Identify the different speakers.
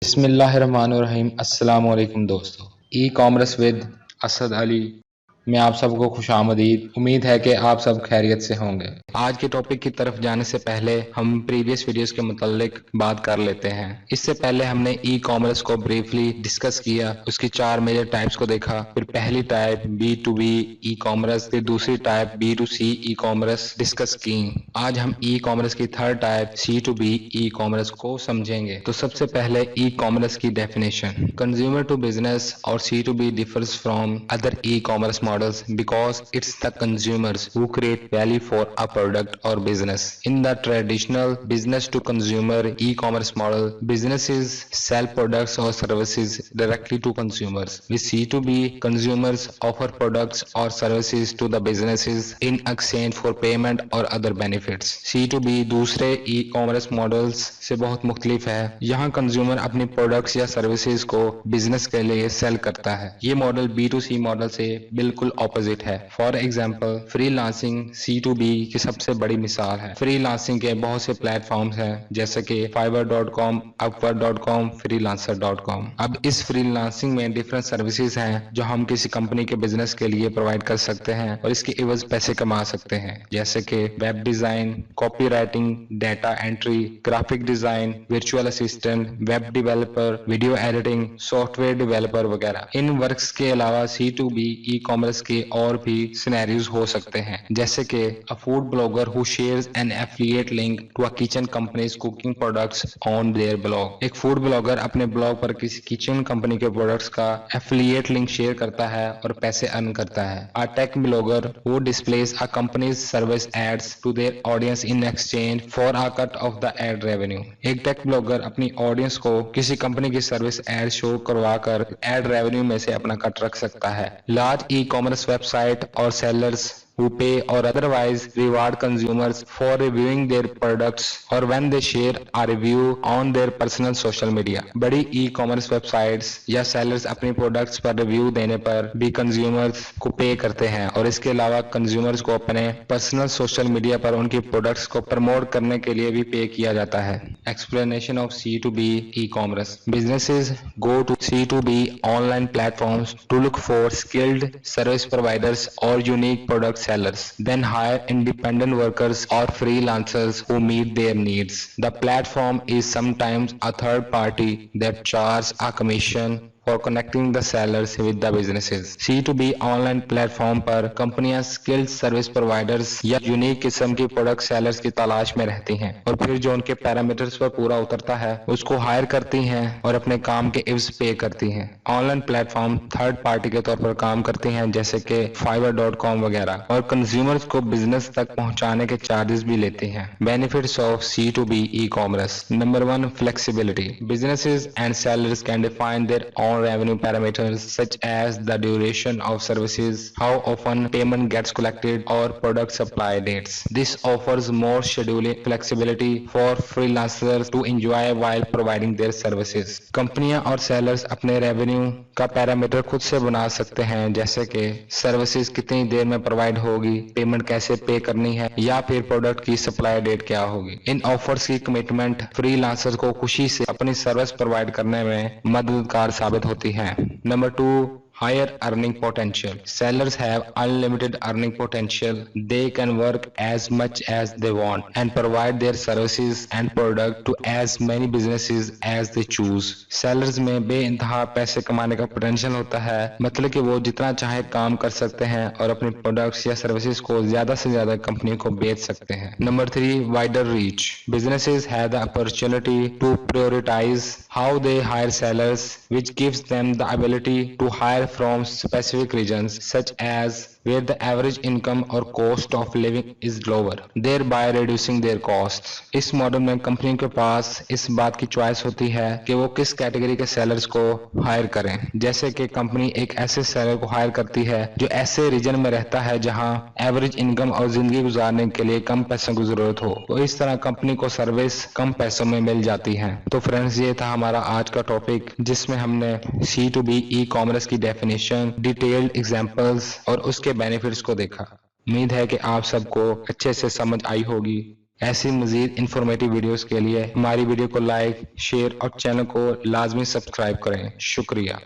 Speaker 1: बिस्मिल्लाहिर्रहमानिर्रहीम। अस्सलाम वालेकुम दोस्तों, e commerce with Asad Ali में आप सबको खुशामदीद। उम्मीद है कि आप सब खैरियत से होंगे। आज के टॉपिक की तरफ जाने से पहले हम प्रीवियस वीडियोस के मुतालिक बात कर लेते हैं। इससे पहले हमने ई कॉमर्स को ब्रीफली डिस्कस किया, उसकी 4 मेजर टाइप्स को देखा। फिर पहली टाइप B2B ई कॉमर्स, फिर दूसरी type B2C e commerce discuss की। आज हम ई कॉमर्स की third type C2B e commerce को समझेंगे। तो सबसे पहले ई कॉमर्स की डेफिनेशन। कंज्यूमर टू बिजनेस और C2B differs from other e commerce models because it's the consumers who create value for a product or business. In the traditional business to consumer e-commerce model, businesses sell products or services directly to consumers. With C2B, consumers offer products or services to the businesses in exchange for payment or other benefits. C2B दूसरे e-commerce models से बहुत मुख्तलिफ है। यहाँ consumer अपनी products या services को business के लिए सेल करता है। ये मॉडल B2C मॉडल से बिल्कुल ऑपोजिट है। फॉर एग्जाम्पल, फ्रीलांसिंग C2B की सबसे बड़ी मिसाल है। फ्रीलांसिंग के बहुत से प्लेटफॉर्म्स हैं जैसे कि fiverr.com, upwork.com, freelancer.com। अब इस फ्रीलांसिंग में डिफरेंट सर्विसेज हैं जो हम किसी कंपनी के बिजनेस के लिए प्रोवाइड कर सकते हैं और इसके एवज पैसे कमा सकते हैं, जैसे कि web design, copywriting, data entry, graphic design, virtual assistant, web developer, video editing, software developer वगैरह। इन वर्क्स के अलावा C2B ई कॉमर्स के और भी सिनेरियोज हो सकते हैं, जैसे कि a food blogger who shares an affiliate link to a kitchen company's cooking products on their blog. एक फूड ब्लॉगर अपने ब्लॉग पर किसी किचन कंपनी के प्रोडक्ट्स का एफिलिएट लिंक शेयर करता है और पैसे अर्न करता है। A tech blogger who displays a company's service ads to their audience in exchange for a cut of the ad revenue. एक टेक ब्लॉगर अपनी ऑडियंस को किसी कंपनी की सर्विस एड शो करवा कर एड रेवेन्यू में से अपना कट रख सकता है। Large e-commerce website or sellers who pay or otherwise reward consumers for reviewing their products or when they share a review on their personal social media। बड़ी e-commerce websites या sellers अपनी products पर review देने पर भी consumers को पे करते हैं और इसके अलावा कंज्यूमर्स को अपने पर्सनल सोशल मीडिया पर उनकी प्रोडक्ट्स को प्रमोट करने के लिए भी पे किया जाता है। Explanation of C2B e-commerce. Businesses go to C2B online platforms to look for skilled service providers or unique product sellers, then hire independent workers or freelancers who meet their needs. The platform is sometimes a third party that charges a commission for connecting the sellers with the businesses। C2B online platform पर कंपनियां skilled service providers या unique किस्म की product sellers की तलाश में रहती हैं और फिर जो उनके पैरामीटर्स पर पूरा उतरता है उसको हायर करती हैं और अपने काम के इव्स पे करती हैं। ऑनलाइन प्लेटफॉर्म थर्ड पार्टी के तौर पर काम करती हैं जैसे कि fiverr.com वगैरह और कंज्यूमर्स को बिजनेस तक पहुंचाने के चार्जेस भी लेती हैं। Benefits of C2B e-commerce. Number 1, flexibility. Businesses and sellers can define their own revenue parameters such as the duration of services, how often payment gets collected, or product supply dates. This offers more scheduling flexibility for freelancers to enjoy while providing their services. कंपनियां और sellers अपने revenue का parameter खुद से बना सकते हैं, जैसे कि सर्विसेज कितनी देर में प्रोवाइड होगी, पेमेंट कैसे पे करनी है या फिर प्रोडक्ट की सप्लाई डेट क्या होगी। इन ऑफर्स की कमिटमेंट फ्रीलांसर्स को खुशी से अपनी सर्विस प्रोवाइड करने में मददगार साबित होती है। Number 2, higher earning potential. Sellers have unlimited earning potential. They can work as much as they want and provide their services and product to as many businesses as they choose. Sellers में बेइंतहा पैसे कमाने का potential होता है, मतलब कि वो जितना चाहे काम कर सकते हैं और अपने प्रोडक्ट्स या सर्विसेज को ज्यादा से ज्यादा कंपनी को बेच सकते हैं। Number 3, wider reach. Businesses have the opportunity to prioritize how they hire sellers, which gives them the ability to hire from specific regions such as where the average income or cost of living is lower, thereby reducing their costs। इस model में company के पास इस बात की choice होती है कि वो किस कैटेगरी के सेलर्स को हायर करें, जैसे कि कंपनी एक ऐसे सेलर को हायर करती है जो ऐसे रीजन में रहता है जहां एवरेज इनकम और जिंदगी गुजारने के लिए कम पैसों की जरूरत हो, तो इस तरह कंपनी को सर्विस कम पैसों में मिल जाती है। तो फ्रेंड्स, ये था हमारा आज का टॉपिक जिसमें हमने C2B ई कॉमर्स की डेफिनेशन, डिटेल्ड एग्जांपल्स और उसके बेनिफिट्स को देखा। उम्मीद है कि आप सबको अच्छे से समझ आई होगी। ऐसी मजीद इंफॉर्मेटिव वीडियोस के लिए हमारी वीडियो को लाइक, शेयर और चैनल को लाजमी सब्सक्राइब करें। शुक्रिया।